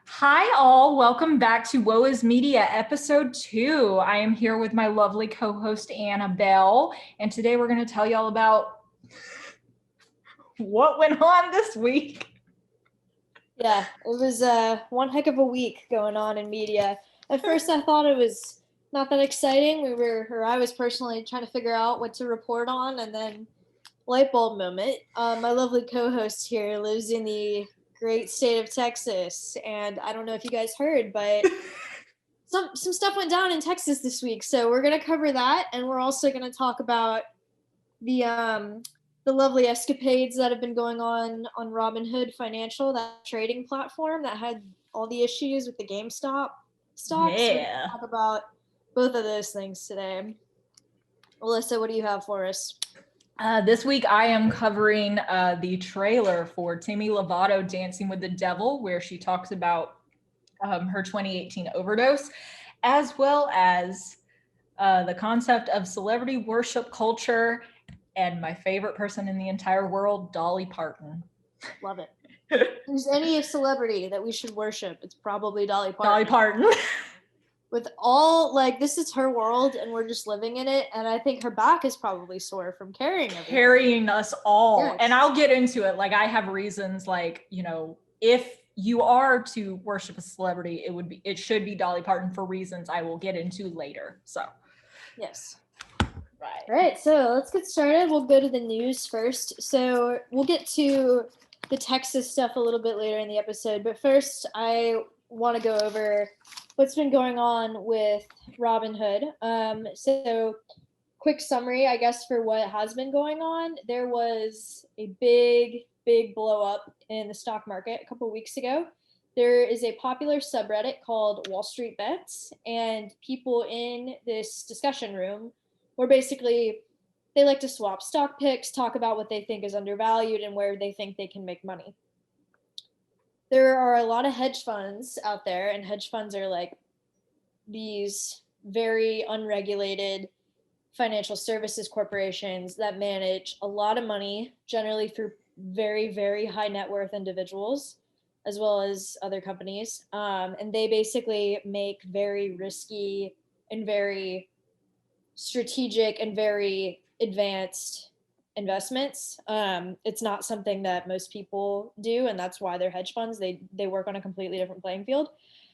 Hi, all. Welcome back to Woes Media, episode 2. I am here with my lovely co host, Annabelle, and today we're going to tell you all about what went on this week. Yeah, it was one heck of a week going on in media. At first, I thought it was not that exciting. I was personally trying to figure out what to report on, and then light bulb moment. My lovely co-host here lives in the great state of Texas, and I don't know if you guys heard, but some stuff went down in Texas this week. So we're gonna cover that, and we're also gonna talk about the um the lovely escapades that have been going on Robinhood Financial, that trading platform that had all the issues with the GameStop stock. So we're going Yeah. to talk about both of those things today. Alyssa, what do you have for us? This week, I am covering the trailer for Demi Lovato Dancing with the Devil, where she talks about her 2018 overdose, as well as the concept of celebrity worship culture and my favorite person in the entire world, Dolly Parton. Love it. If there's any celebrity that we should worship, it's probably Dolly Parton. Dolly Parton. With all, like, this is her world and we're just living in it, and I think her back is probably sore from carrying everything. Carrying us all. Yes. And I'll get into it. Like, I have reasons, like, if you are to worship a celebrity, it should be Dolly Parton for reasons I will get into later. So yes. Right. All right, so let's get started. We'll go to the news first. So we'll get to the Texas stuff a little bit later in the episode, but first I want to go over what's been going on with Robinhood. So quick summary, I guess, for what has been going on. There was a big blow up in the stock market a couple weeks ago. There is a popular subreddit called Wall Street Bets, and people in this discussion room where basically they like to swap stock picks, talk about what they think is undervalued and where they think they can make money. There are a lot of hedge funds out there, and hedge funds are like these very unregulated financial services corporations that manage a lot of money, generally through very high net worth individuals, as well as other companies. And they basically make very risky and very strategic and very advanced investments. It's not something that most people do, and that's why they're hedge funds. They work on a completely different playing field.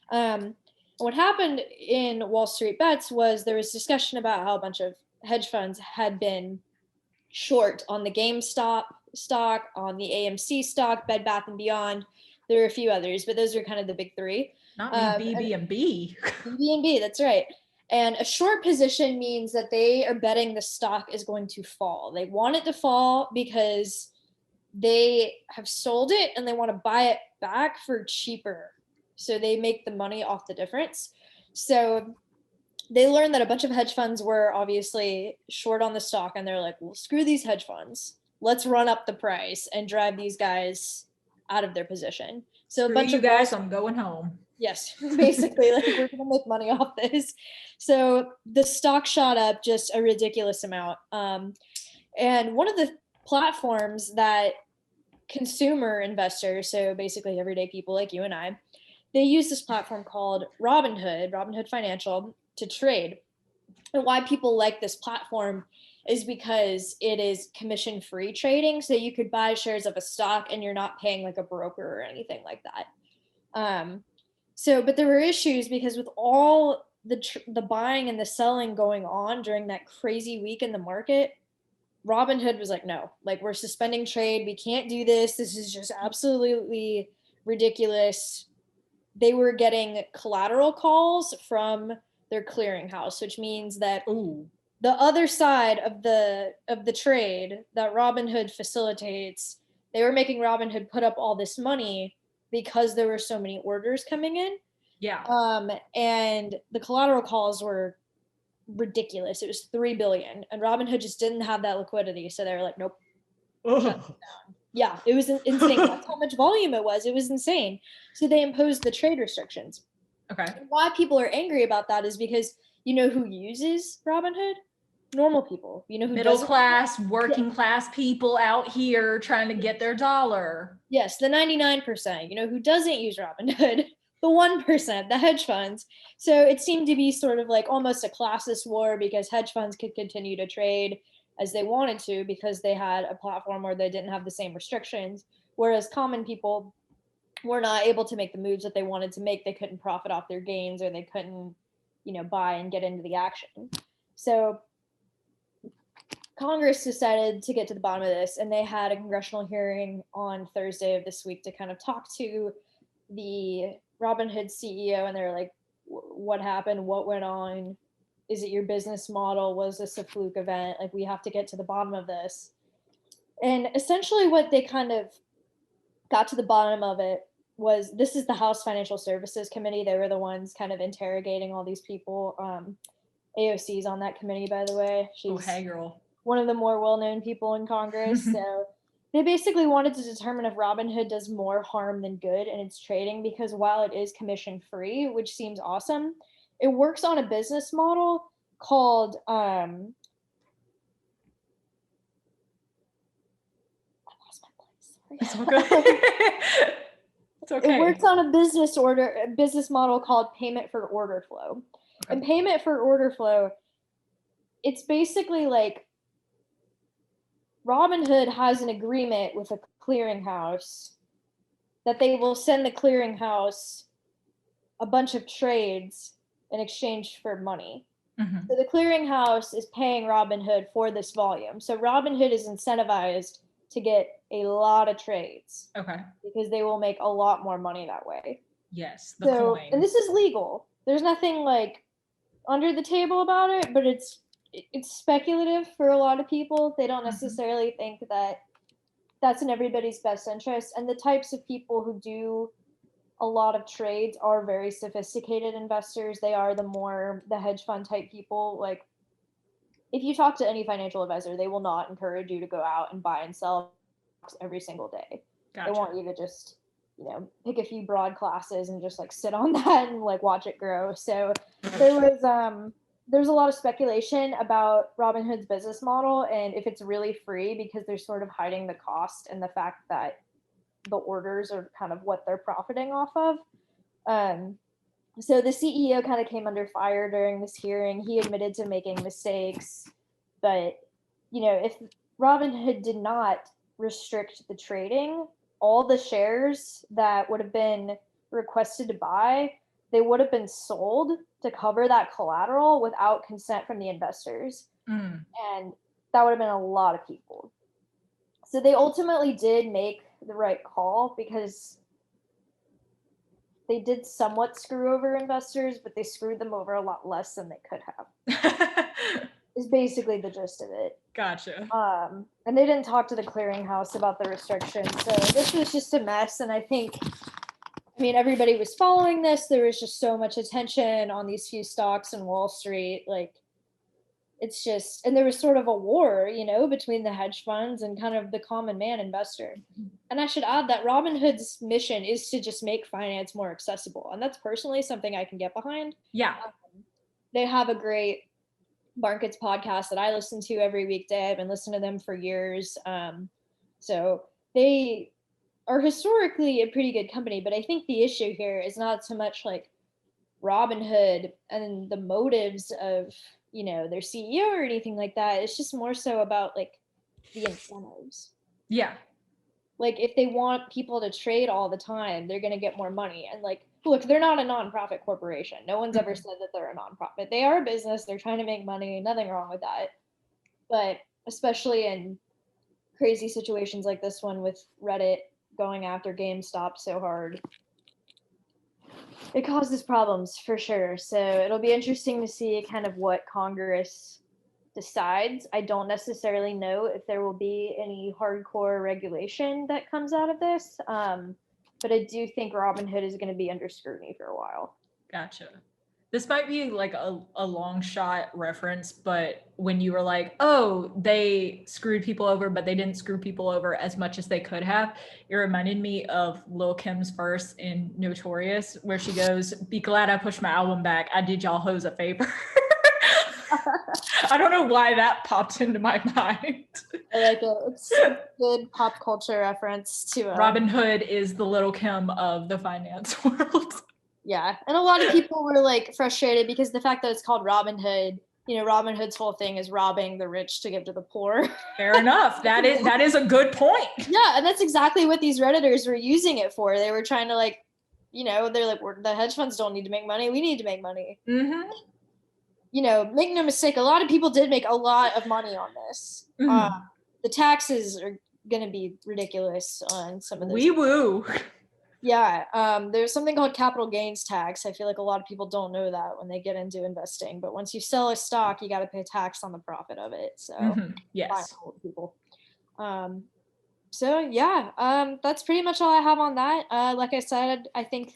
What happened in Wall Street Bets was there was discussion about how a bunch of hedge funds had been short on the GameStop stock, on the AMC stock, Bed Bath and Beyond. There are a few others, but those are kind of the big three. Not me, BB&B. BB&B, that's right. And a short position means that they are betting the stock is going to fall. They want it to fall because they have sold it and they want to buy it back for cheaper. So they make the money off the difference. So they learned that a bunch of hedge funds were obviously short on the stock, and they're like, well, screw these hedge funds. Let's run up the price and drive these guys out of their position. So Screw a bunch you of guys, I'm going home. Yes, basically, like, we're gonna make money off this. So the stock shot up just a ridiculous amount. And one of the platforms that consumer investors, so basically everyday people like you and I, they use this platform called Robinhood Financial, to trade. And why people like this platform is because it is commission free trading. So you could buy shares of a stock and you're not paying like a broker or anything like that. But there were issues because with all the buying and the selling going on during that crazy week in the market, Robinhood was like, no, like, we're suspending trade. We can't do this. This is just absolutely ridiculous. They were getting collateral calls from their clearinghouse, which means that the other side of the trade that Robinhood facilitates, they were making Robinhood put up all this money because there were so many orders coming in. Yeah. And the collateral calls were ridiculous. It was $3 billion, and Robinhood just didn't have that liquidity, so they were like, nope. Yeah, it was insane. That's how much volume it was. It was insane. So they imposed the trade restrictions. Okay. And why people are angry about that is because you know who uses Robinhood? Normal people. You know who middle class, working class people out here trying to get their dollar. Yes, the 99%. You know who doesn't use Robinhood? the 1%, the hedge funds. So it seemed to be sort of like almost a classist war because hedge funds could continue to trade as they wanted to because they had a platform where they didn't have the same restrictions, whereas common people were not able to make the moves that they wanted to make. They couldn't profit off their gains, or they couldn't, buy and get into the action. So Congress decided to get to the bottom of this, and they had a congressional hearing on Thursday of this week to kind of talk to the Robinhood CEO, and they're like, what happened? What went on? Is it your business model? Was this a fluke event? Like, we have to get to the bottom of this. And essentially what they kind of got to the bottom of it was, this is the House Financial Services Committee. They were the ones kind of interrogating all these people. AOC's on that committee, by the way. She's hey girl. One of the more well-known people in Congress. So they basically wanted to determine if Robinhood does more harm than good in its trading, because while it is commission free, which seems awesome, it works on a business model called I lost my place. Sorry. It's okay. It's okay. It works on a business model called payment for order flow. Okay. And payment for order flow, it's basically like Robinhood has an agreement with a clearinghouse that they will send the clearinghouse a bunch of trades in exchange for money. Mm-hmm. So the clearinghouse is paying Robinhood for this volume. So Robinhood is incentivized to get a lot of trades. Okay. Because they will make a lot more money that way. Yes, the coin. And this is legal. There's nothing like under the table about it, but it's speculative for a lot of people. They don't necessarily think that that's in everybody's best interest. And the types of people who do a lot of trades are very sophisticated investors. They are the hedge fund type people. Like, if you talk to any financial advisor, they will not encourage you to go out and buy and sell every single day. Gotcha. They want you to just, pick a few broad classes and just like sit on that and like watch it grow. So there's a lot of speculation about Robinhood's business model and if it's really free, because they're sort of hiding the cost and the fact that the orders are kind of what they're profiting off of. So the CEO kind of came under fire during this hearing. He admitted to making mistakes, but if Robinhood did not restrict the trading, all the shares that would have been requested to buy, they would have been sold to cover that collateral without consent from the investors. And that would have been a lot of people. So they ultimately did make the right call, because they did somewhat screw over investors, but they screwed them over a lot less than they could have. Is basically the gist of it. Gotcha. And they didn't talk to the clearinghouse about the restrictions. So this was just a mess. And I mean, everybody was following this. There was just so much attention on these few stocks in Wall Street. Like, it's just, and there was sort of a war, between the hedge funds and kind of the common man investor. And I should add that Robinhood's mission is to just make finance more accessible. And that's personally something I can get behind. Yeah. They have a great markets podcast that I listen to every weekday. I've been listening to them for years. So they are historically a pretty good company, but I think the issue here is not so much like Robinhood and the motives of, their CEO or anything like that. It's just more so about like the incentives. Yeah. Like, if they want people to trade all the time, they're going to get more money. And like, look, they're not a nonprofit corporation. No one's ever said that they're a nonprofit. They are a business. They're trying to make money. Nothing wrong with that. But especially in crazy situations like this one with Reddit going after GameStop so hard, it causes problems for sure. So it'll be interesting to see kind of what Congress decides. I don't necessarily know if there will be any hardcore regulation that comes out of this. But I do think Robinhood is going to be under scrutiny for a while. Gotcha. This might be like a long shot reference, but when you were like, oh, they screwed people over, but they didn't screw people over as much as they could have, it reminded me of Lil' Kim's verse in Notorious, where she goes, be glad I pushed my album back. I did y'all hoes a favor. I don't know why that popped into my mind. I like it. It's a good pop culture reference to Robinhood is the Lil' Kim of the finance world. Yeah, and a lot of people were like frustrated because the fact that it's called Robinhood, Robinhood's whole thing is robbing the rich to give to the poor. Fair enough. That is a good point. Yeah, and that's exactly what these Redditors were using it for. They were trying to they're like, the hedge funds don't need to make money. We need to make money. Mm-hmm. Make no mistake, a lot of people did make a lot of money on this. Mm-hmm. The taxes are going to be ridiculous on some of those. Wee woo. Yeah, there's something called capital gains tax. I feel like a lot of people don't know that when they get into investing. But once you sell a stock, you got to pay tax on the profit of it. So, yes. People. That's pretty much all I have on that. Like I said, I think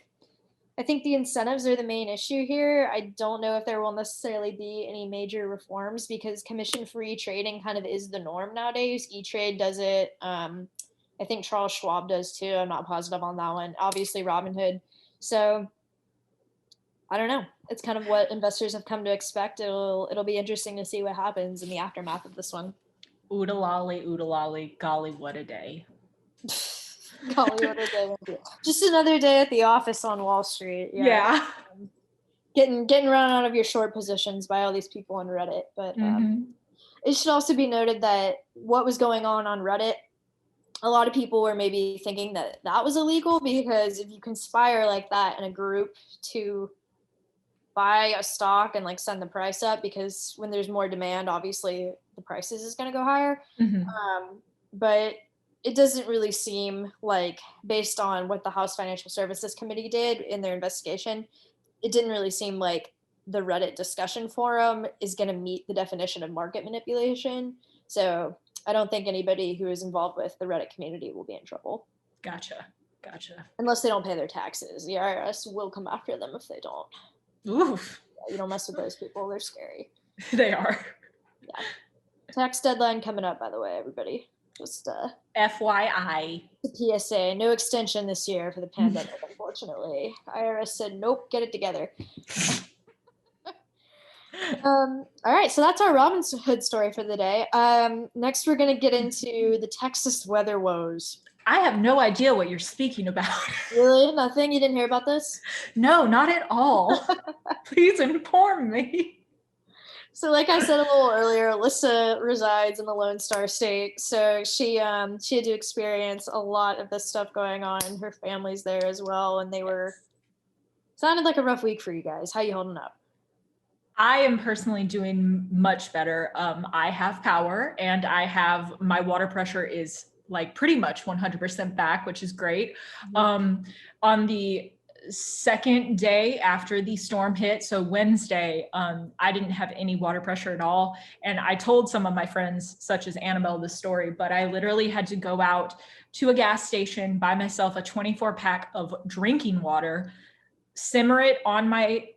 the incentives are the main issue here. I don't know if there will necessarily be any major reforms because commission-free trading kind of is the norm nowadays. E-Trade does it. I think Charles Schwab does too. I'm not positive on that one. Obviously, Robinhood. So I don't know. It's kind of what investors have come to expect. It'll be interesting to see what happens in the aftermath of this one. Oodalolly, golly, what a day. Golly, what a day. Just another day at the office on Wall Street. Yeah. Getting run out of your short positions by all these people on Reddit. But it should also be noted that what was going on Reddit, a lot of people were maybe thinking that was illegal because if you conspire like that in a group to buy a stock and like send the price up, because when there's more demand, obviously the prices is going to go higher. But it doesn't really seem like, based on what the House Financial Services Committee did in their investigation, it didn't really seem like the Reddit discussion forum is going to meet the definition of market manipulation. So I don't think anybody who is involved with the Reddit community will be in trouble. Gotcha. Unless they don't pay their taxes. The IRS will come after them if they don't. Oof. Yeah, you don't mess with those people. They're scary. They are. Yeah. Tax deadline coming up, by the way, everybody. Just FYI. The PSA. No extension this year for the pandemic, unfortunately. IRS said, nope, get it together. All right, so that's our Robinhood story for the day. Next, we're going to get into the Texas weather woes. I have no idea what you're speaking about. Really? Nothing? You didn't hear about this? No, not at all. Please inform me. So like I said a little earlier, Alyssa resides in the Lone Star State. So she had to experience a lot of this stuff going on. Her family's there as well. And sounded like a rough week for you guys. How you holding up? I am personally doing much better. I have power and my water pressure is like pretty much 100% back, which is great. On the second day after the storm hit, so Wednesday, I didn't have any water pressure at all. And I told some of my friends, such as Annabelle, this story, but I literally had to go out to a gas station, buy myself a 24-pack of drinking water, simmer it on my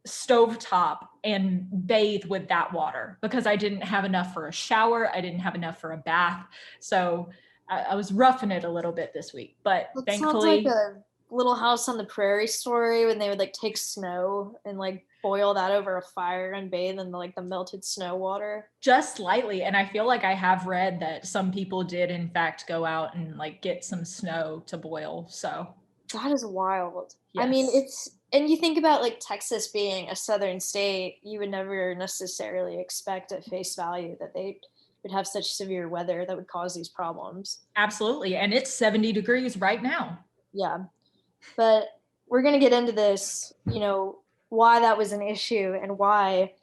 stovetop and bathe with that water because I didn't have enough for a shower. I didn't have enough for a bath. So I was roughing it a little bit this week, but that thankfully. Sounds like a Little House on the Prairie story when they would like take snow and like boil that over a fire and bathe in the melted snow water. Just slightly. And I feel like I have read that some people did in fact go out and like get some snow to boil. So that is wild. Yes. I mean, and you think about like Texas being a southern state, you would never necessarily expect at face value that they would have such severe weather that would cause these problems. Absolutely. And it's 70 degrees right now. Yeah. But we're going to get into this, why that was an issue and why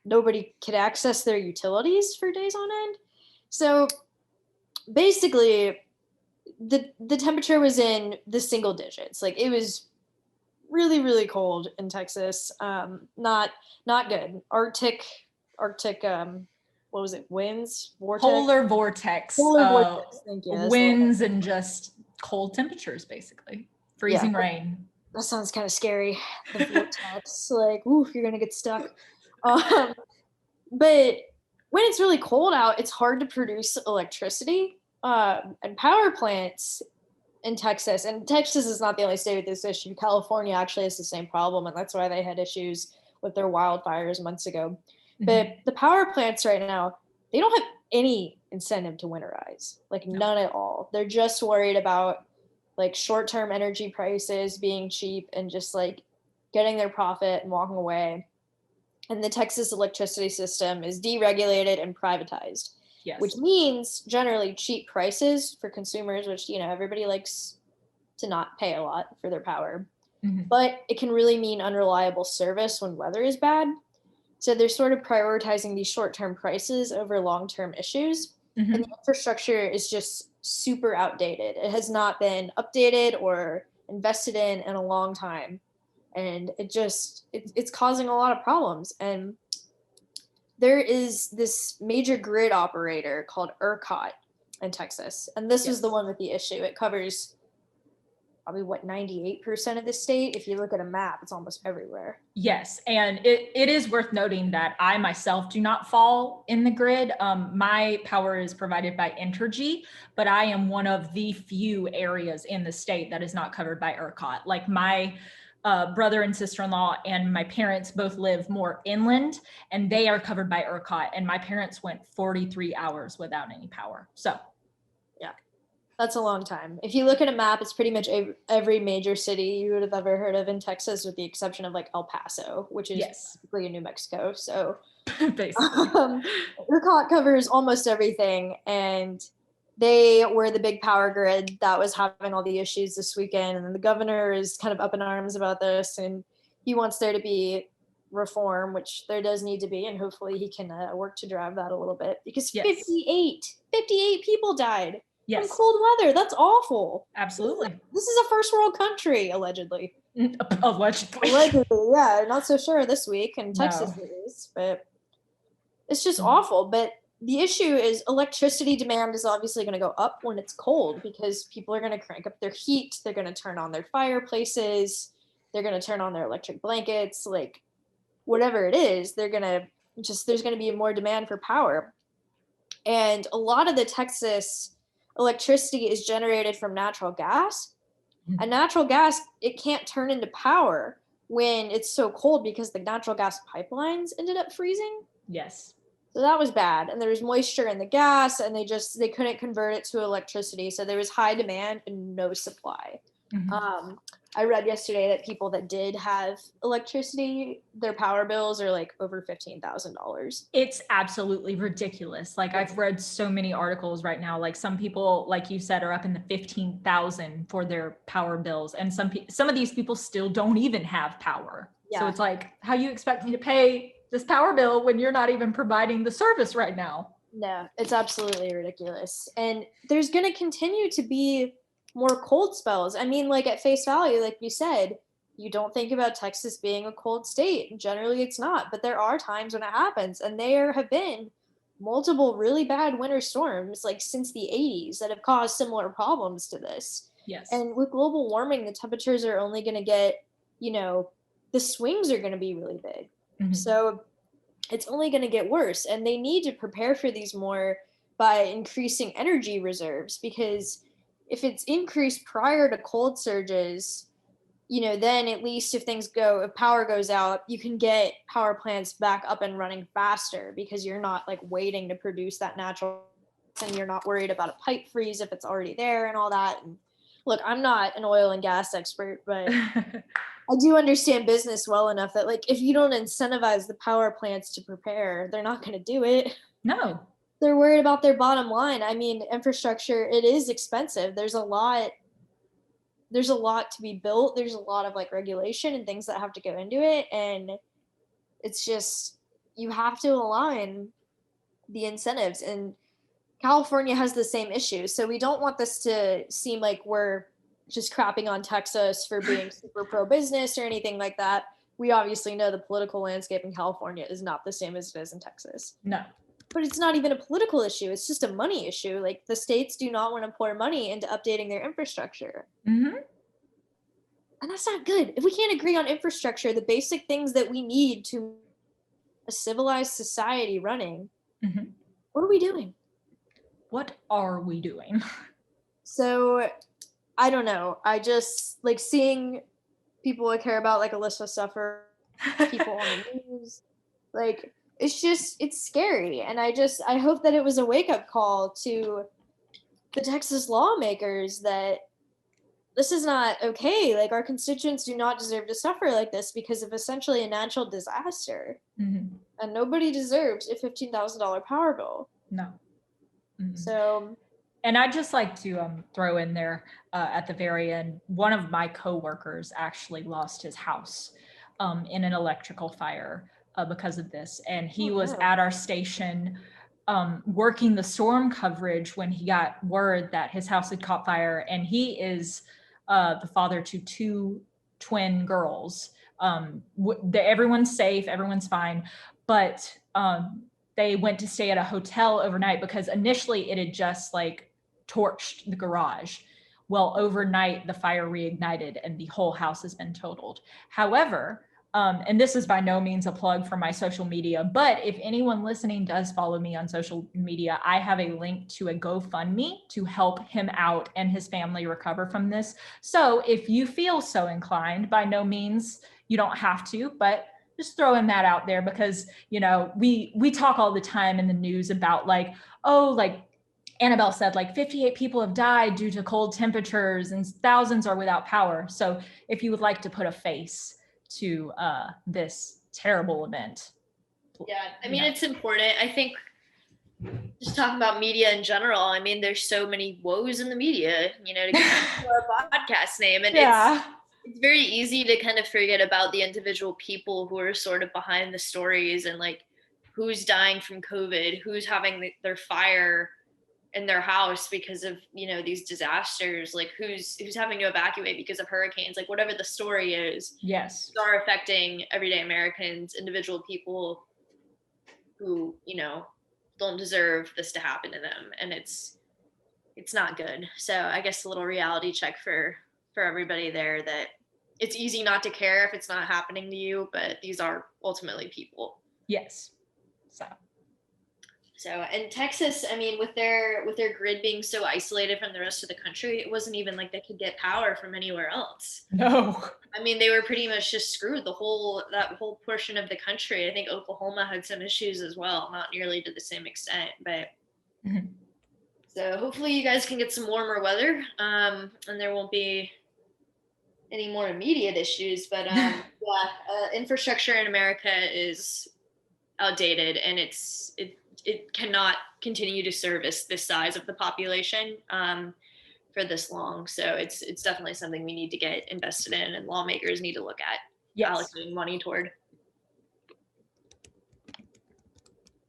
nobody could access their utilities for days on end. So basically, the temperature was in the single digits. Like it was really, really cold in Texas. Not good. Arctic, what was it? Winds? Vortex? Polar vortex. Vortex. Thank you. Winds and just cold temperatures, basically. Freezing rain. That sounds kind of scary. The vortex. Like, ooh, you're going to get stuck. But when it's really cold out, it's hard to produce electricity. And power plants in Texas, and Texas is not the only state with this issue. California actually has the same problem, and that's why they had issues with their wildfires months ago. Mm-hmm. But the power plants right now, they don't have any incentive to winterize, like none at all. They're just worried about like short-term energy prices being cheap and just like getting their profit and walking away. And the Texas electricity system is deregulated and privatized, which Yes. means generally cheap prices for consumers, which, you know, everybody likes to not pay a lot for their power. Mhm. But it can really mean unreliable service when weather is bad. So they're sort of prioritizing these short-term prices over long-term issues. And Mhm. the infrastructure is just super outdated. It has not been updated or invested in a long time. And it's causing a lot of problems. And there is this major grid operator called ERCOT in Texas. And this was the Yes. one with the issue. It covers probably 98% of the state. If you look at a map, it's almost everywhere. Yes, and it is worth noting that I myself do not fall in the grid. My power is provided by Entergy, but I am one of the few areas in the state that is not covered by ERCOT. Like my brother and sister-in-law and my parents both live more inland, and they are covered by ERCOT. And my parents went 43 hours without any power. So Yeah, that's a long time. If you look at a map, it's pretty much every major city you would have ever heard of in Texas, with the exception of like El Paso, which is yes, basically in New Mexico. So basically. ERCOT covers almost everything, and they were the big power grid that was having all the issues this weekend. And the governor is kind of up in arms about this, and he wants there to be reform, which there does need to be, and hopefully he can work to drive that a little bit, because Yes, 58 people died from yes, cold weather. That's awful. absolutely. This is a first world country, allegedly. Allegedly. Allegedly, yeah. Not so sure this week in Texas No. it is, but it's just awful. But the issue is electricity demand is obviously going to go up when it's cold, because people are going to crank up their heat. They're going to turn on their fireplaces. They're going to turn on their electric blankets. Like, whatever it is, they're going to there's going to be more demand for power. And a lot of the Texas electricity is generated from natural gas. And natural gas, it can't turn into power when it's so cold, because the natural gas pipelines ended up freezing. Yes. So that was bad. And there was moisture in the gas, and they couldn't convert it to electricity. So there was high demand and no supply. Mhm. I read yesterday that people that did have electricity, their power bills are like over $15,000. It's absolutely ridiculous. Like I've read so many articles right now. Like some people, like you said, are up in the 15,000 for their power bills, and some of these people still don't even have power. So Yeah. it's like, how you expect me to pay this power bill when you're not even providing the service right now? No, it's absolutely ridiculous. And there's going to continue to be more cold spells. I mean, like at face value, like you said, you don't think about Texas being a cold state. Generally, it's not, but there are times when it happens. And there have been multiple really bad winter storms, like since the 80s, that have caused similar problems to this. Yes. And with global warming, the temperatures are only going to get, you know, the swings are going to be really big. Mhm. So it's only going to get worse, and they need to prepare for these more by increasing energy reserves, because if it's increased prior to cold surges, you know, then at least if power goes out, you can get power plants back up and running faster, because you're not like waiting to produce that natural, and you're not worried about a pipe freeze if it's already there and all that. And look, I'm not an oil and gas expert, but I do understand business well enough that, like, if you don't incentivize the power plants to prepare, they're not going to do it. No. They're worried about their bottom line. I mean, infrastructure, it is expensive. There's a lot to be built. There's a lot of like regulation and things that have to go into it, and it's just, you have to align the incentives. And California has the same issue. So we don't want this to seem like we're just crapping on Texas for being super pro business or anything like that. We obviously know the political landscape in California is not the same as it is in Texas. No. But it's not even a political issue. It's just a money issue. Like, the states do not want to pour money into updating their infrastructure. Mm-hmm. And that's not good. If we can't agree on infrastructure, the basic things that we need to a civilized society running, Mm-hmm. what are we doing? What are we doing? So I don't know. I just like seeing people I care about, like Alyssa suffer, people on the news. Like, it's scary. And I hope that it was a wake up call to the Texas lawmakers that, this is not okay. Like, our constituents do not deserve to suffer like this because of essentially a natural disaster. Mm-hmm. And nobody deserves a $15,000 power bill. No. Mm-hmm. So, and I'd just like to throw in there at the very end, one of my coworkers actually lost his house in an electrical fire because of this. And he was at our station working the storm coverage when he got word that his house had caught fire. And he is the father to two twin girls. Everyone's safe, everyone's fine, but they went to stay at a hotel overnight because initially it had just like torched the garage. Well, overnight the fire reignited and the whole house has been totaled. However, and this is by no means a plug for my social media, but if anyone listening does follow me on social media, I have a link to a GoFundMe to help him out and his family recover from this. So if you feel so inclined, by no means, you don't have to, but just throwing that out there because, you know, we talk all the time in the news about like, oh, like Annabelle said, like 58 people have died due to cold temperatures and thousands are without power. So if you would like to put a face to this terrible event. Yeah, I mean, it's important. I think just talking about media in general, I mean, there's so many woes in the media, you know, to get our podcast name. And it's very easy to kind of forget about the individual people who are sort of behind the stories and like who's dying from COVID, who's having their fire in their house because of, you know, these disasters, like who's having to evacuate because of hurricanes, like whatever the story is. Yes. Are affecting everyday Americans, individual people who, you know, don't deserve this to happen to them. And it's not good. So I guess a little reality check for everybody there, that it's easy not to care if it's not happening to you, but these are ultimately people. Yes. So, and Texas, I mean, with their grid being so isolated from the rest of the country, it wasn't even like they could get power from anywhere else. No. I mean, they were pretty much just screwed that whole portion of the country. I think Oklahoma had some issues as well, not nearly to the same extent, but so hopefully you guys can get some warmer weather, and there won't be any more immediate issues. But infrastructure in America is outdated, and it cannot continue to service this size of the population for this long. So it's definitely something we need to get invested in, and lawmakers need to look at allocating money toward.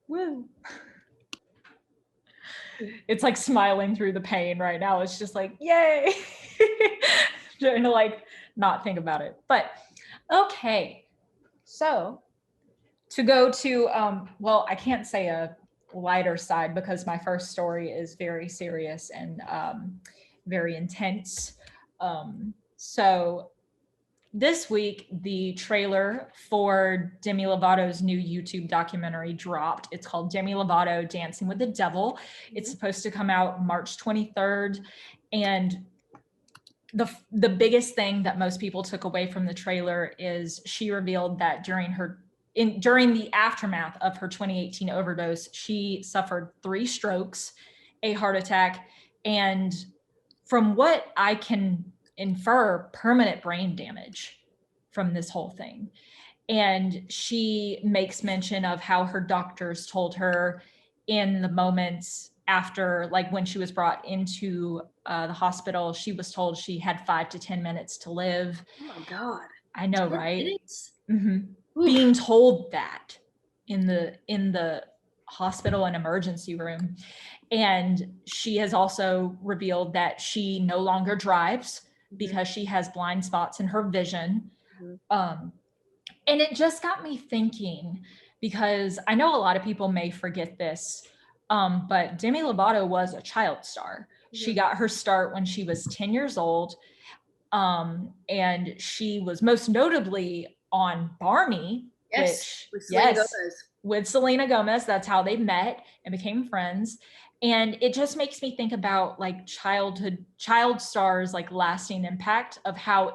Woo. It's like smiling through the pain right now. It's just like, yay. Trying to like not think about it. But okay. So to go to, well, I can't say a lighter side because my first story is very serious and very intense. So this week, the trailer for Demi Lovato's new YouTube documentary dropped. It's called Demi Lovato Dancing with the Devil. It's supposed to come out March 23rd. And the biggest thing that most people took away from the trailer is she revealed that during the aftermath of her 2018 overdose, she suffered 3 strokes, a heart attack, and from what I can infer, permanent brain damage from this whole thing. And she makes mention of how her doctors told her in the moments after, like when she was brought into the hospital, she was told she had 5 to 10 minutes to live. Oh my God. I know, right? Mm-hmm. Being told that in the hospital and emergency room. And she has also revealed that she no longer drives because she has blind spots in her vision. And it just got me thinking, because I know a lot of people may forget this, but Demi Lovato was a child star. She got her start when she was 10 years old. And she was most notably on Barney, with Selena Gomez. That's how they met and became friends. And it just makes me think about like child stars, like lasting impact of how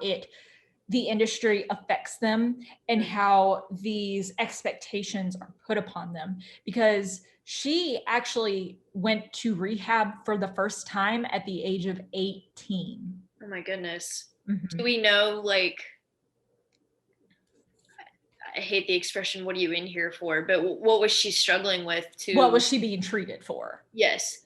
the industry affects them and how these expectations are put upon them. Because she actually went to rehab for the first time at the age of 18. Oh my goodness. Mhm. Do we know, like, I hate the expression, what are you in here for? But what was she struggling with to? What was she being treated for? Yes.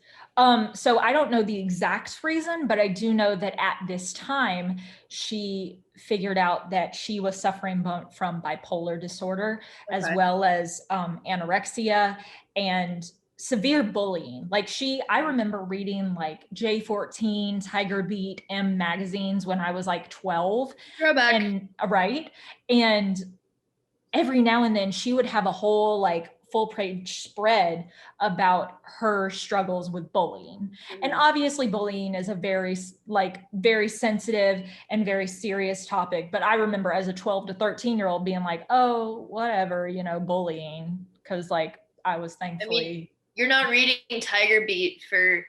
So I don't know the exact reason, but I do know that at this time, she figured out that she was suffering from bipolar disorder, as Okay. well as anorexia and severe bullying. Like I remember reading like J14, Tiger Beat, M magazines when I was like 12. Throwback. And right. And every now and then she would have a whole like full page spread about her struggles with bullying. And obviously bullying is a very sensitive and very serious topic. But I remember as a 12 to 13-year-old being like, oh, whatever, bullying. Cause like I was thankfully. I mean, you're not reading Tiger Beat for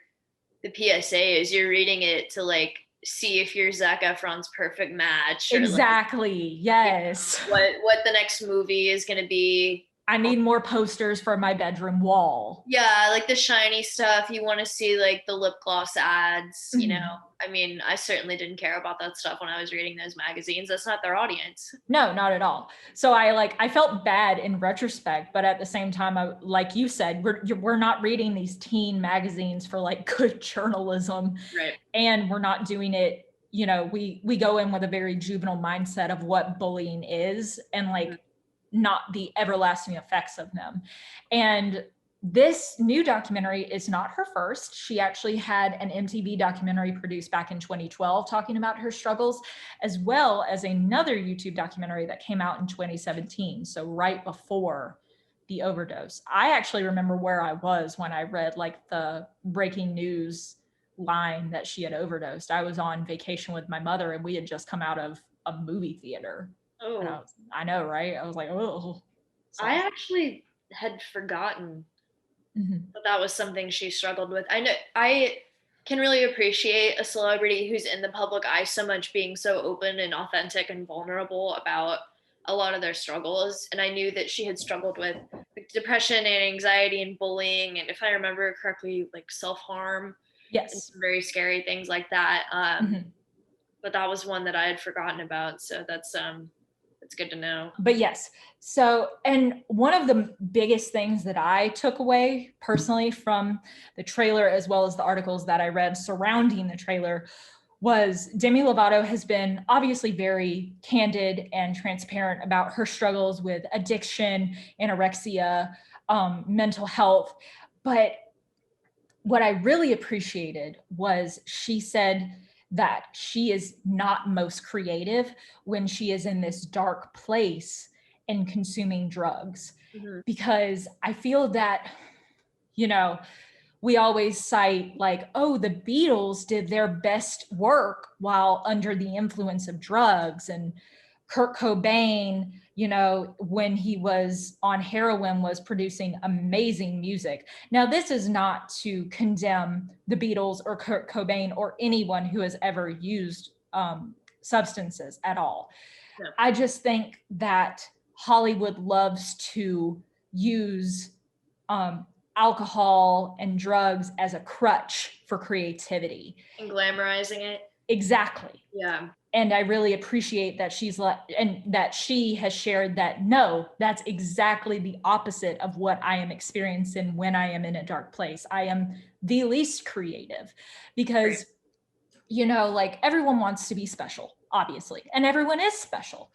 the PSAs. You're reading it to like see if you're Zac Efron's perfect match. Or exactly. like, Yes. What the next movie is going to be. I need more posters for my bedroom wall. Yeah, like the shiny stuff. You want to see like the lip gloss ads, I mean, I certainly didn't care about that stuff when I was reading those magazines. That's not their audience. No, not at all. So I felt bad in retrospect, but at the same time, like you said, we're not reading these teen magazines for like good journalism. Right. And we're not doing it, we go in with a very juvenile mindset of what bullying is and like not the everlasting effects of them. And this new documentary is not her first. She actually had an MTV documentary produced back in 2012 talking about her struggles, as well as another YouTube documentary that came out in 2017. So right before the overdose. I actually remember where I was when I read like the breaking news line that she had overdosed. I was on vacation with my mother and we had just come out of a movie theater. Oh, I know, right? I was like, oh. So. I actually had forgotten that was something she struggled with. I know I can really appreciate a celebrity who's in the public eye so much being so open and authentic and vulnerable about a lot of their struggles. And I knew that she had struggled with like, depression and anxiety and bullying. And if I remember correctly, like self-harm. Yes. And some very scary things like that. But that was one that I had forgotten about. So that's good to know. But yes. So, and one of the biggest things that I took away personally from the trailer, as well as the articles that I read surrounding the trailer, was Demi Lovato has been obviously very candid and transparent about her struggles with addiction, anorexia, mental health. But what I really appreciated was she said that she is not most creative when she is in this dark place and consuming drugs. Because I feel that, we always cite like, oh, the Beatles did their best work while under the influence of drugs, and Kurt Cobain, when he was on heroin, was producing amazing music. Now, this is not to condemn the Beatles or Kurt Cobain or anyone who has ever used substances at all. Yeah. I just think that Hollywood loves to use alcohol and drugs as a crutch for creativity. And glamorizing it. Exactly. Yeah. And I really appreciate that that she has shared that, no, that's exactly the opposite of what I am experiencing when I am in a dark place. I am the least creative because, like everyone wants to be special, obviously, and everyone is special.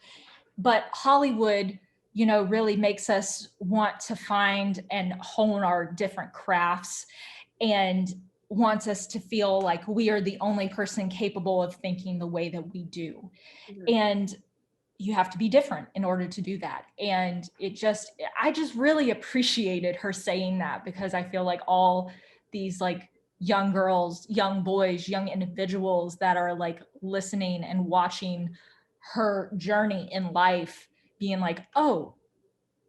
But Hollywood, really makes us want to find and hone our different crafts and wants us to feel like we are the only person capable of thinking the way that we do. And you have to be different in order to do that. And I just really appreciated her saying that, because I feel like all these like young girls, young boys, young individuals that are like listening and watching her journey in life, being like, oh,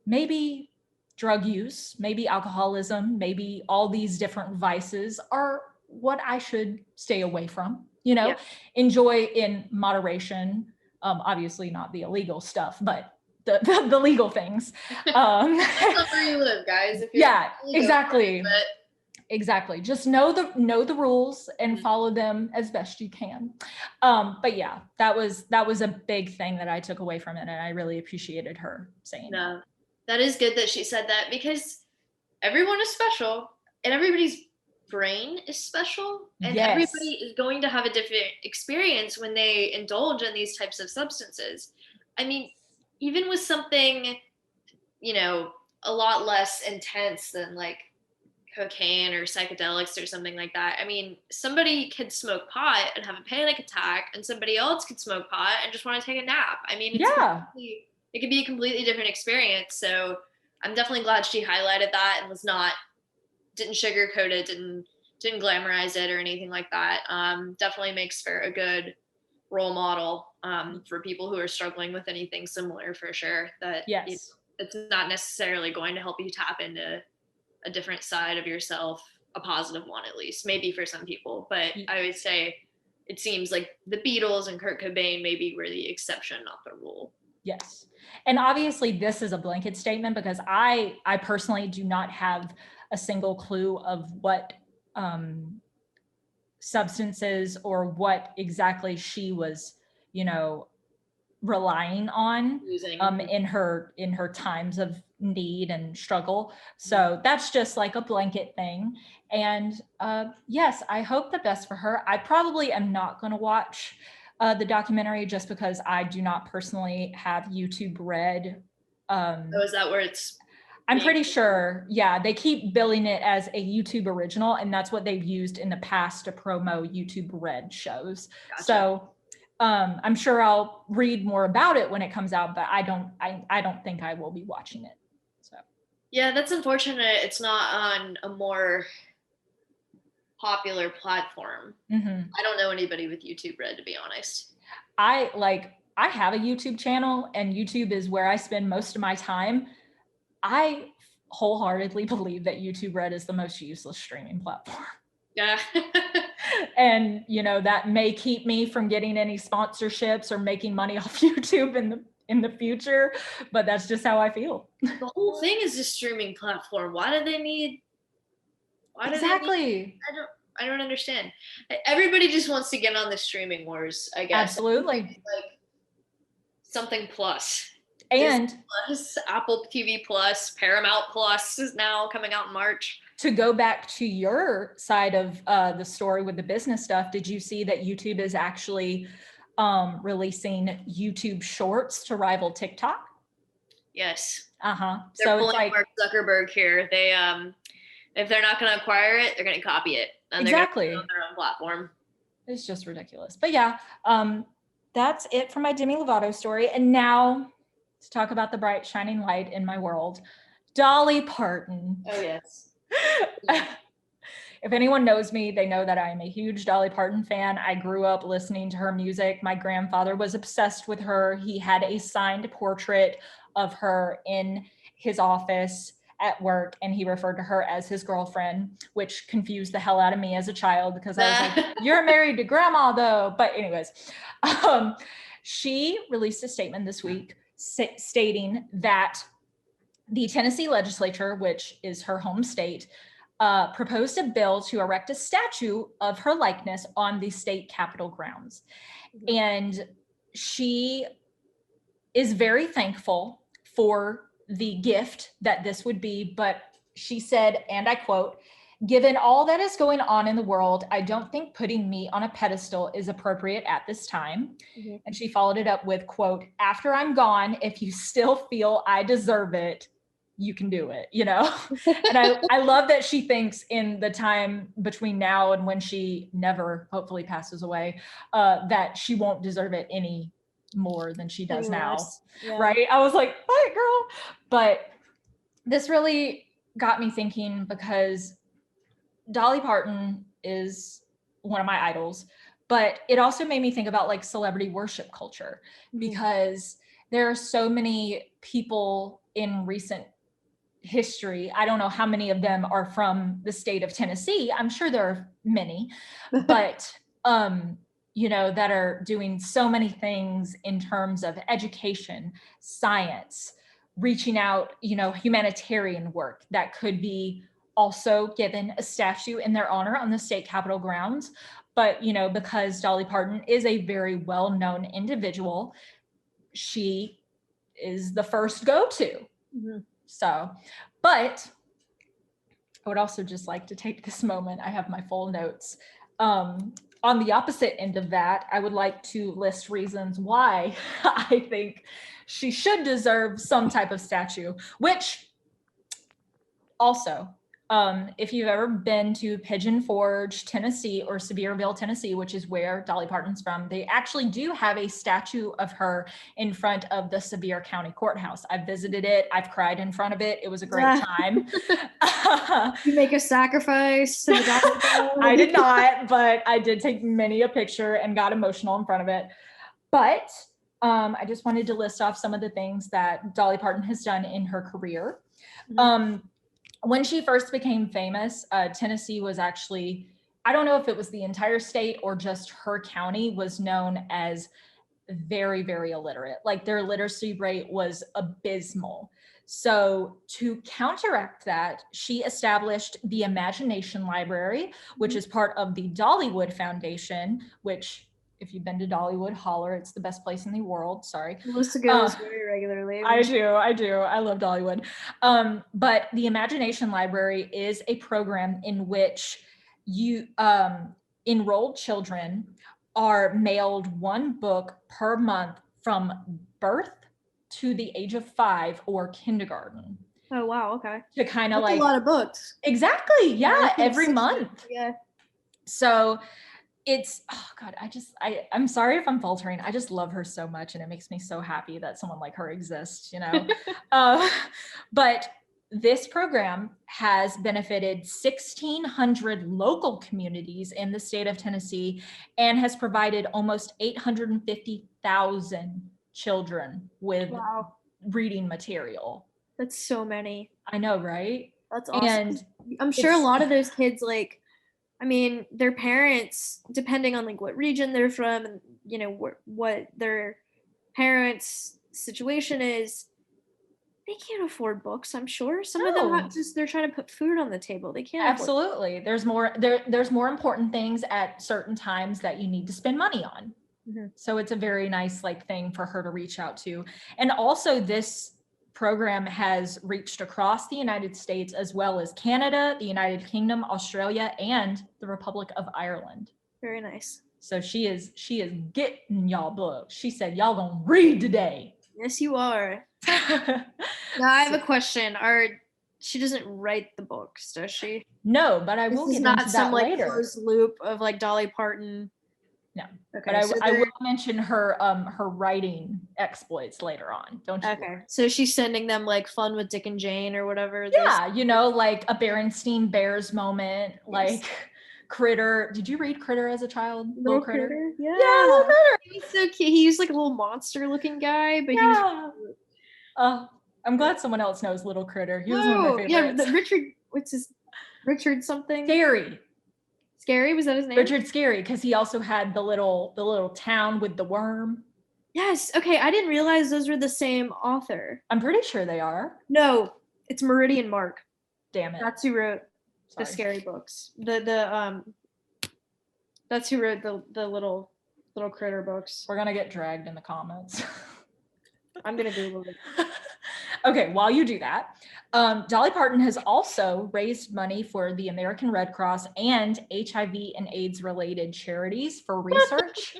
maybe drug use, maybe alcoholism, maybe all these different vices are what I should stay away from, enjoy in moderation. Obviously not the illegal stuff, but the legal things. That's not where you live, guys. Yeah, exactly. Exactly. Just know the rules and Mhm. follow them as best you can. But yeah, that was a big thing that I took away from it, and I really appreciated her saying that. No, that is good that she said that, because everyone is special and everybody's brain is special, and Yes. everybody is going to have a different experience when they indulge in these types of substances. I mean, even with something, you know, a lot less intense than like cocaine or psychedelics or something like that. I mean, somebody could smoke pot and have a panic attack, and somebody else could smoke pot and just want to take a nap. I mean, Yeah. it could be a completely different experience. So I'm definitely glad she highlighted that and didn't sugarcoat it, didn't glamorize it or anything like that. Definitely makes for a good role model for people who are struggling with anything similar, for sure. That Yes. it's not necessarily going to help you tap into a different side of yourself, a positive one at least, maybe for some people. But I would say it seems like the Beatles and Kurt Cobain maybe were the exception, not the rule. Yes. And obviously this is a blanket statement, because I personally do not have a single clue of what substances or what exactly she was, relying on Using. in her times of need and struggle. So that's just like a blanket thing. And yes, I hope the best for her. I probably am not going to watch the documentary, just because I do not personally have YouTube Red. So is that where it's I'm pretty sure, yeah, they keep billing it as a YouTube original, and that's what they've used in the past to promo YouTube Red shows. Gotcha. So I'm sure I'll read more about it when it comes out, but I don't think I will be watching it. So yeah, that's unfortunate. It's not on a more popular platform. I don't know anybody with YouTube Red, to be honest. I have a YouTube channel, and YouTube is where I spend most of my time. I wholeheartedly believe that YouTube Red is the most useless streaming platform. Yeah. And that may keep me from getting any sponsorships or making money off YouTube in the future, but that's just how I feel. The whole thing is a streaming platform. Why do they need Exactly. I don't understand. Everybody just wants to get on the streaming wars, I guess. Absolutely. Like something plus. And Disney Plus, Apple TV Plus, Paramount Plus is now coming out in March. To go back to your side of the story with the business stuff, did you see that YouTube is actually releasing YouTube Shorts to rival TikTok? Yes. So it's like Mark Zuckerberg here. They if they're not going to acquire it, they're going to copy it, and exactly. they're going to put it on their own platform. It's just ridiculous. But yeah, that's it for my Demi Lovato story. And now to talk about the bright shining light in my world, Dolly Parton. Oh yes. If anyone knows me, they know that I am a huge Dolly Parton fan. I grew up listening to her music. My grandfather was obsessed with her. He had a signed portrait of her in his office at work, and he referred to her as his girlfriend, which confused the hell out of me as a child, because I was like, you're married to grandma though. But anyways, she released a statement this week stating that the Tennessee legislature, which is her home state, proposed a bill to erect a statue of her likeness on the state capitol grounds. And she is very thankful for the gift that this would be, but she said, and I quote, "Given all that is going on in the world, I don't think putting me on a pedestal is appropriate at this time." And she followed it up with, quote, "After I'm gone, if you still feel I deserve it, you can do it," And I love that she thinks in the time between now and when she never hopefully passes away, that she won't deserve it any more than she does now. Yeah. Right? I was like, what, girl? But this really got me thinking, because Dolly Parton is one of my idols, but it also made me think about like celebrity worship culture, because there are so many people in recent history. I don't know how many of them are from the state of Tennessee. I'm sure there are many, but that are doing so many things in terms of education, science, reaching out, humanitarian work that could be also given a statue in their honor on the state capitol grounds. But, you know, because Dolly Parton is a very well-known individual, she is the first go-to. Mm-hmm. So, but I would also just like to take this moment. I have my full notes. On the opposite end of that, I would like to list reasons why I think she should deserve some type of statue, which also, if you've ever been to Pigeon Forge, Tennessee, or Sevierville, Tennessee, which is where Dolly Parton's from, they actually do have a statue of her in front of the Sevier County Courthouse. I've visited it. I've cried in front of it. It was a great time. You make a sacrifice to the Dolly. I did not, but I did take many a picture and got emotional in front of it. But I just wanted to list off some of the things that Dolly Parton has done in her career. Mm-hmm. When she first became famous, Tennessee was actually, I don't know if it was the entire state or just her county, was known as very, very illiterate. Like their literacy rate was abysmal. So to counteract that, she established the Imagination Library, which is part of the Dollywood Foundation, which, if you've been to Dollywood, holler, it's the best place in the world. Sorry. Melissa goes very regularly. I do. I love Dollywood. But the Imagination Library is a program in which you enrolled children are mailed one book per month from birth to the age of 5 or kindergarten. Oh, wow. Okay. To kind of That's like a lot of books. Exactly. Yeah. Every 60, month. Yeah. So it's, oh God, I'm sorry if I'm faltering. I just love her so much. And it makes me so happy that someone like her exists, you know? But this program has benefited 1,600 local communities in the state of Tennessee and has provided almost 850,000 children with reading material. That's so many. I know, right? That's awesome. And I'm sure a lot of those kids, like, I mean, their parents, depending on like what region they're from and, you know, what their parents' situation is, they can't afford books, I'm sure. Some of them they're trying to put food on the table. They can't. Absolutely. There's more important things at certain times that you need to spend money on. Mm-hmm. So it's a very nice like thing for her to reach out to. And also this program has reached across the United States as well as Canada, the United Kingdom, Australia, and the Republic of Ireland. Very nice. So she is getting y'all books. She said, y'all gonna read today. Yes, you are. Now I have a question. She doesn't write the books, does she? No, but I will get into that later. This is not some like closed loop of like Dolly Parton. No, okay, but I will mention her writing exploits later on. Don't you? Okay, so she's sending them like Fun with Dick and Jane or whatever. Yeah, you know, like a Berenstein Bears moment, yes. Like Critter. Did you read Critter as a child? Little Critter? Yeah, Little Critter. He's so cute. He was like a little monster-looking guy, but he was. I'm glad someone else knows Little Critter. He was one of my favorites. Yeah, Richard something? Scary, was that his name? Richard Scary, because he also had the little town with the worm. Yes. Okay, I didn't realize those were the same author. I'm pretty sure they are. No, it's Meridian Mark. Damn it. That's who wrote the scary books. That's who wrote the little critter books. We're gonna get dragged in the comments. I'm gonna Google it. Okay, while you do that, Dolly Parton has also raised money for the American Red Cross and HIV and AIDS related charities for research.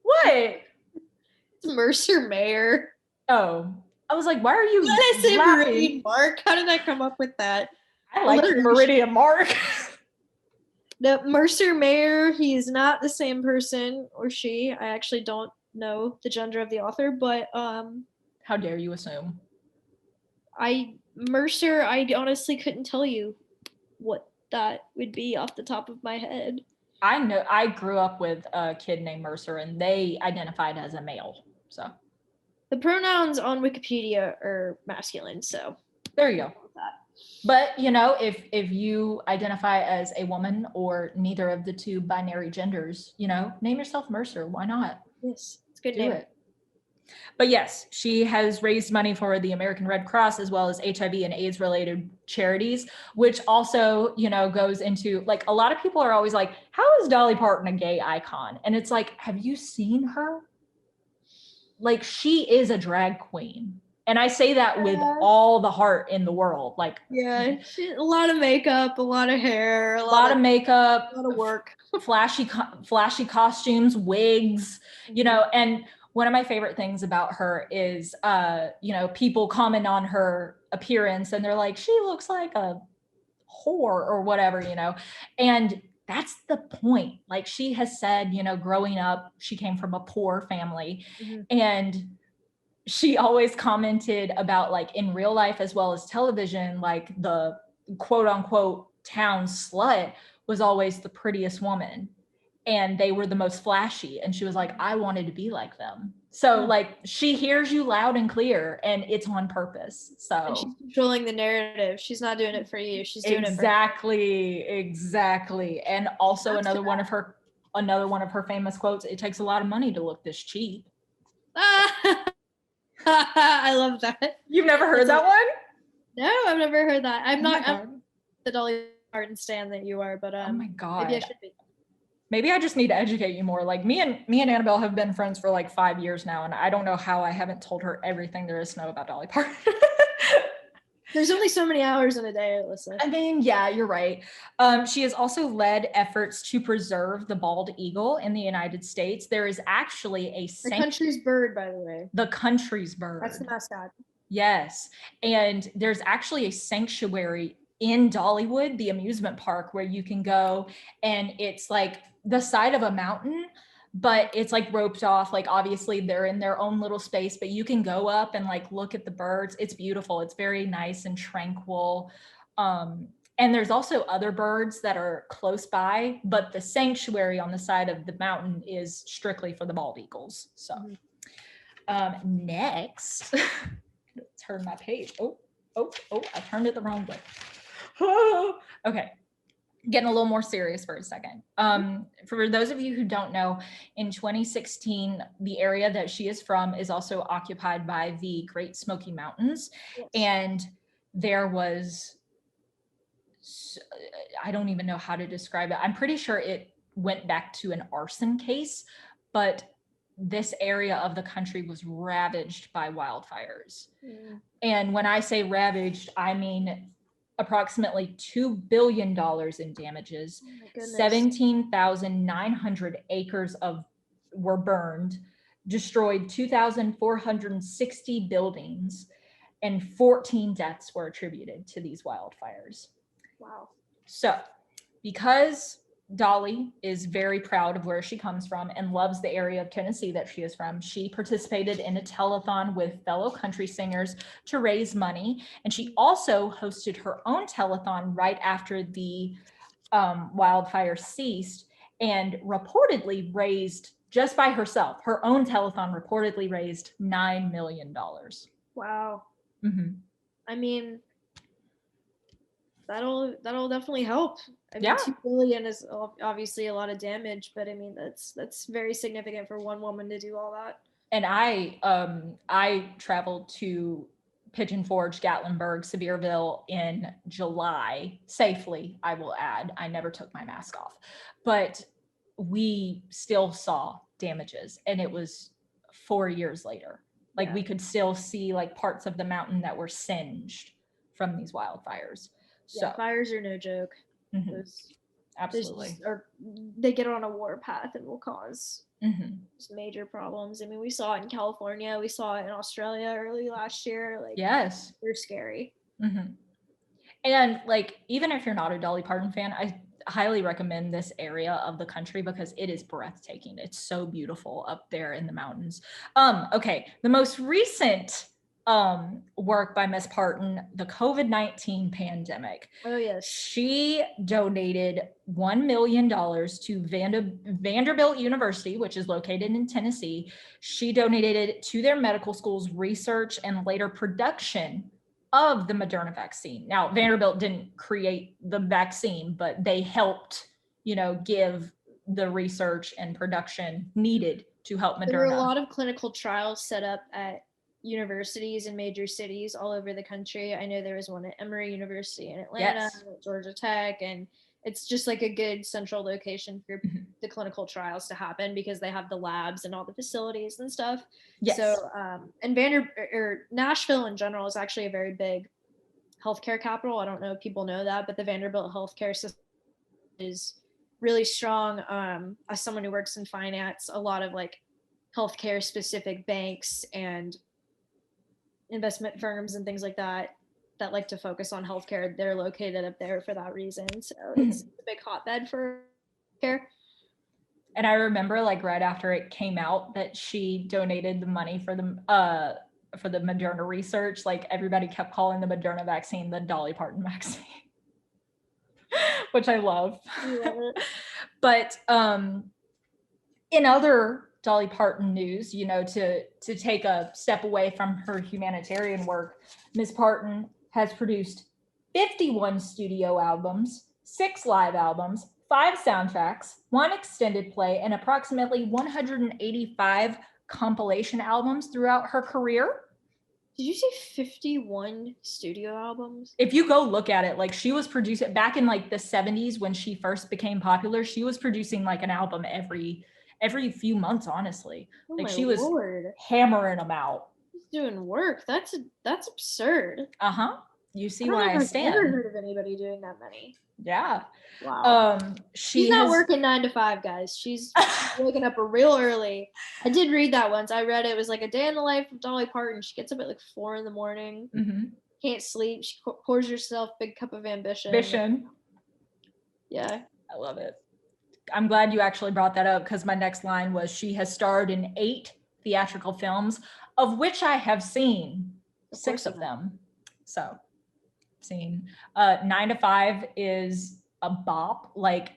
What? It's Mercer Mayer. Oh, I was like, why are you? Did I say Meridian Mark? How did I come up with that? I like Meridian Mark. No, Mercer Mayer, he is not the same person, or she. I actually don't know the gender of the author, but how dare you assume? Mercer, I honestly couldn't tell you what that would be off the top of my head. I know I grew up with a kid named Mercer and they identified as a male. So the pronouns on Wikipedia are masculine, so there you go. But you know, if you identify as a woman or neither of the two binary genders, you know, name yourself Mercer. Why not? Yes, it's a good name. Do it. But yes, she has raised money for the American Red Cross as well as HIV and AIDS related charities, which also, you know, goes into like a lot of people are always like, how is Dolly Parton a gay icon? And it's like, have you seen her? Like, she is a drag queen. And I say that with all the heart in the world. Like, yeah, a lot of makeup, a lot of hair, a lot of makeup, a lot of work, flashy costumes, wigs, you know. And one of my favorite things about her is, you know, people comment on her appearance and they're like, she looks like a whore or whatever, you know. And that's the point. Like, she has said, you know, growing up, she came from a poor family, and she always commented about, like, in real life as well as television, like the quote unquote town slut was always the prettiest woman and they were the most flashy. And she was like, I wanted to be like them. So like, she hears you loud and clear, and it's on purpose. So and she's controlling the narrative. She's not doing it for you. She's doing it for exactly. And also another one of her famous quotes, it takes a lot of money to look this cheap. I love that. You've never heard that one? No, I've never heard that. I'm the Dolly Parton stan that you are, but oh my God. maybe I should be. Maybe I just need to educate you more. Like, me and Annabelle have been friends for like 5 years now, and I don't know how I haven't told her everything there is to know about Dolly Parton. There's only so many hours in a day, Alyssa. I mean, yeah, you're right. She has also led efforts to preserve the bald eagle in the United States. There is actually the country's bird, by the way. The country's bird. That's the mascot. Yes. And there's actually a sanctuary in Dollywood, the amusement park, where you can go, and it's like the side of a mountain, but it's like roped off. Like, obviously they're in their own little space, but you can go up and like look at the birds. It's beautiful. It's very nice and tranquil. And there's also other birds that are close by, but the sanctuary on the side of the mountain is strictly for the bald eagles. So next, turn my page. Oh, I turned it the wrong way. Okay. Getting a little more serious for a second. For those of you who don't know, in 2016, the area that she is from is also occupied by the Great Smoky Mountains. Yes. And there was, I don't even know how to describe it. I'm pretty sure it went back to an arson case, but this area of the country was ravaged by wildfires. And when I say ravaged, I mean approximately $2 billion in damages. 17,900 acres were burned, destroyed 2,460 buildings, and 14 deaths were attributed to these wildfires. Wow. So, because Dolly is very proud of where she comes from and loves the area of Tennessee that she is from, she participated in a telethon with fellow country singers to raise money. And she also hosted her own telethon right after the wildfire ceased, and reportedly raised, just by herself, her own telethon reportedly raised $9 million. Wow. I mean, that'll definitely help. I mean, 2 billion is obviously a lot of damage, but I mean, that's very significant for one woman to do all that. And I traveled to Pigeon Forge, Gatlinburg, Sevierville in July, safely, I will add. I never took my mask off, but we still saw damages, and it was 4 years later. Like, we could still see like parts of the mountain that were singed from these wildfires. So fires are no joke. Absolutely. Or they get on a warpath and will cause major problems. I mean, we saw it in California. We saw it in Australia early last year. Like, yes, they're scary. And like, even if you're not a Dolly Parton fan, I highly recommend this area of the country because it is breathtaking. It's so beautiful up there in the mountains. Okay, the most recent work by Miss Parton, the COVID-19 pandemic. Oh yes. She donated $1 million to Vanderbilt University, which is located in Tennessee. She donated it to their medical school's research and later production of the Moderna vaccine. Now, Vanderbilt didn't create the vaccine, but they helped, give the research and production needed to help Moderna. There were a lot of clinical trials set up at universities in major cities all over the country. I know there was one at Emory University in Atlanta, Yes. Georgia Tech, and it's just like a good central location for the clinical trials to happen because they have the labs and all the facilities and stuff. Yes. So, and Nashville in general is actually a very big healthcare capital. I don't know if people know that, but the Vanderbilt healthcare system is really strong. As someone who works in finance, a lot of like healthcare specific banks and investment firms and things like that like to focus on healthcare, they're located up there for that reason. So it's a big hotbed for care. And I remember like right after it came out that she donated the money for the Moderna research. Like everybody kept calling the Moderna vaccine the Dolly Parton vaccine, which I love. You love it. But in other Dolly Parton news, you know, to take a step away from her humanitarian work, Ms. Parton has produced 51 studio albums, 6 live albums, 5 soundtracks, 1 extended play, and approximately 185 compilation albums throughout her career. Did you say 51 studio albums? If you go look at it, like she was producing back in like the 70s when she first became popular, she was producing like an album every few months, honestly. Oh like my she was Lord. hammering them out. She's doing work. That's absurd. Uh-huh. You see I don't why know I if I've stand. ever heard of anybody doing that many. Yeah. Wow. She's not has working 9 to 5, guys. She's waking up real early. I did read that once. I read it was like a day in the life of Dolly Parton. She gets up at like 4 a.m. Can't sleep. She pours herself a big cup of ambition. Yeah. I love it. I'm glad you actually brought that up because my next line was she has starred in 8 theatrical films, of which I have seen 6 of them. So, seen 9 to 5 is a bop. Like,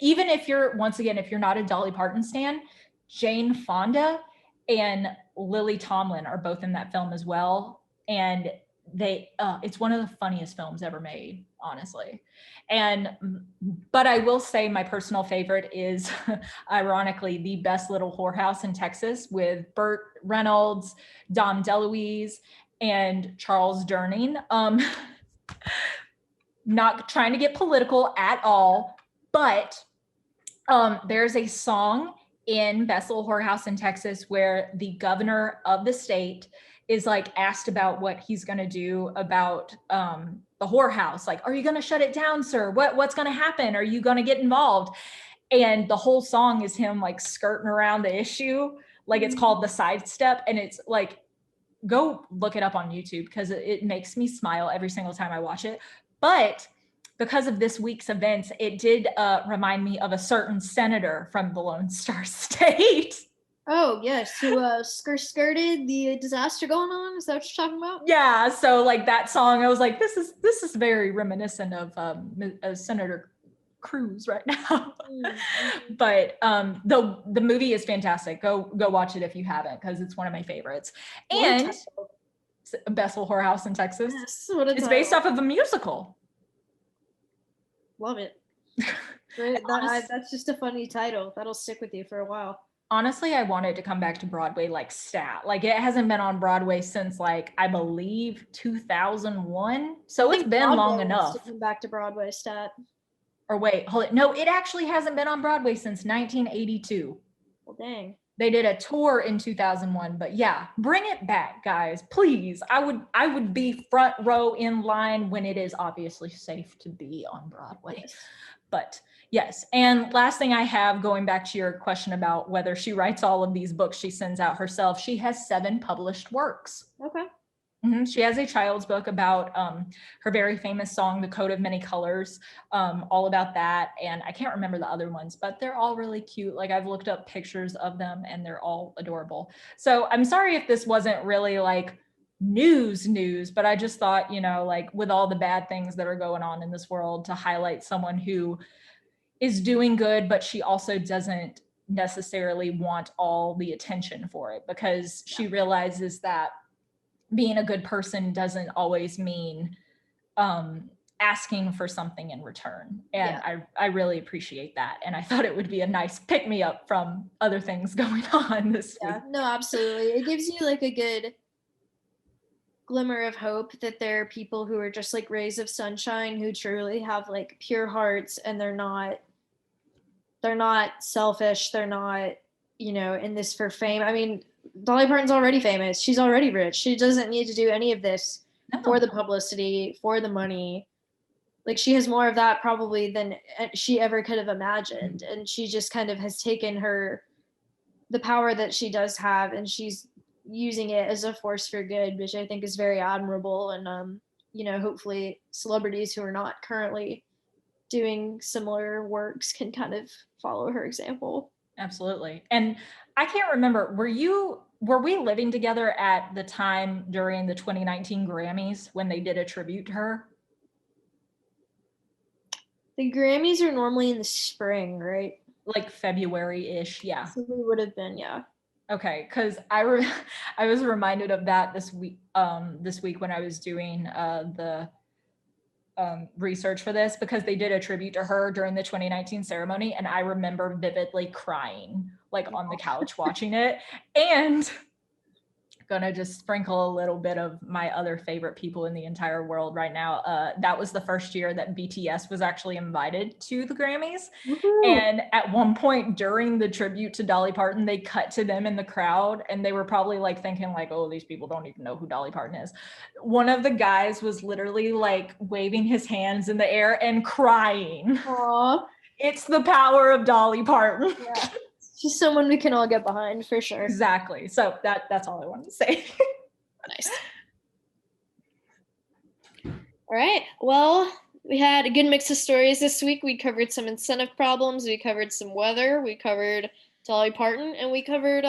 even if you're, once again, if you're not a Dolly Parton stan, Jane Fonda and Lily Tomlin are both in that film as well. And it's one of the funniest films ever made, honestly. But I will say my personal favorite is ironically The Best Little Whorehouse in Texas with Burt Reynolds, Dom DeLuise, and Charles Durning. Not trying to get political at all, but there's a song in Best Little Whorehouse in Texas where the governor of the state is like asked about what he's going to do about the whorehouse. Like, are you going to shut it down, sir? What's going to happen? Are you going to get involved? And the whole song is him like skirting around the issue. Like it's called The Sidestep. And it's like, go look it up on YouTube because it makes me smile every single time I watch it. But because of this week's events, it did remind me of a certain senator from the Lone Star State. Oh, yes, who skirted the disaster going on? Is that what you're talking about? Yeah, so like that song, I was like, this is very reminiscent of Senator Cruz right now. But the movie is fantastic. Go watch it if you haven't, because it's one of my favorites. And Best Little Whorehouse in Texas. Yes, it's based off of a musical. Love it. That's just a funny title. That'll stick with you for a while. Honestly, I want it to come back to Broadway like stat. Like it hasn't been on Broadway since like I believe 2001. So it's been long enough. To come back to Broadway stat. Or wait, hold it. No, it actually hasn't been on Broadway since 1982. Well, dang. They did a tour in 2001, but yeah, bring it back, guys, please. I would be front row in line when it is obviously safe to be on Broadway. Yes. But yes, and last thing I have, going back to your question about whether she writes all of these books she sends out herself, she has 7 published works. Okay. She has a child's book about her very famous song, The Coat of Many Colors, all about that. And I can't remember the other ones, but they're all really cute. Like I've looked up pictures of them and they're all adorable. So I'm sorry if this wasn't really like news, but I just thought, you know, like with all the bad things that are going on in this world, to highlight someone who is doing good, but she also doesn't necessarily want all the attention for it, because she realizes that being a good person doesn't always mean asking for something in return. And Yeah. I really appreciate that. And I thought it would be a nice pick me up from other things going on this week. Yeah, no, absolutely. It gives you like a good glimmer of hope that there are people who are just like rays of sunshine who truly have like pure hearts, and they're not selfish, they're not, you know, in this for fame. I mean, Dolly Parton's already famous, she's already rich, she doesn't need to do any of this for the publicity, for the money. Like, she has more of that probably than she ever could have imagined, and she just kind of has taken the power that she does have, and she's using it as a force for good, which I think is very admirable. And you know, hopefully celebrities who are not currently doing similar works can kind of follow her example. Absolutely. And I can't remember, were we living together at the time during the 2019 Grammys when they did a tribute to her? The Grammys are normally in the spring, right? Like February-ish, yeah. So we would have been, yeah. Okay, because I was reminded of that this week when I was doing the research for this, because they did a tribute to her during the 2019 ceremony, and I remember vividly crying like on the couch watching it. And gonna just sprinkle a little bit of my other favorite people in the entire world right now. That was the first year that BTS was actually invited to the Grammys. Woo-hoo. And at one point during the tribute to Dolly Parton, they cut to them in the crowd, and they were probably like thinking like, oh, these people don't even know who Dolly Parton is. One of the guys was literally like waving his hands in the air and crying. Aww. It's the power of Dolly Parton. Yeah. She's someone we can all get behind for sure. Exactly. So that's all I wanted to say. Nice. All right. Well, we had a good mix of stories this week. We covered some incentive problems. We covered some weather. We covered Dolly Parton, and we covered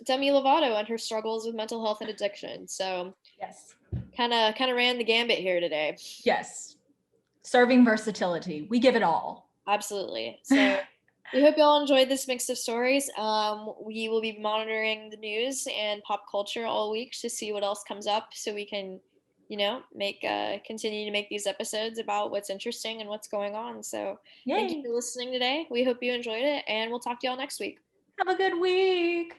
Demi Lovato and her struggles with mental health and addiction. So Yes. kind of ran the gambit here today. Yes. Serving versatility. We give it all. Absolutely. So we hope you all enjoyed this mix of stories. We will be monitoring the news and pop culture all week to see what else comes up, so we can, you know, continue to make these episodes about what's interesting and what's going on. So Thank you for listening today. We hope you enjoyed it, and we'll talk to y'all next week. Have a good week.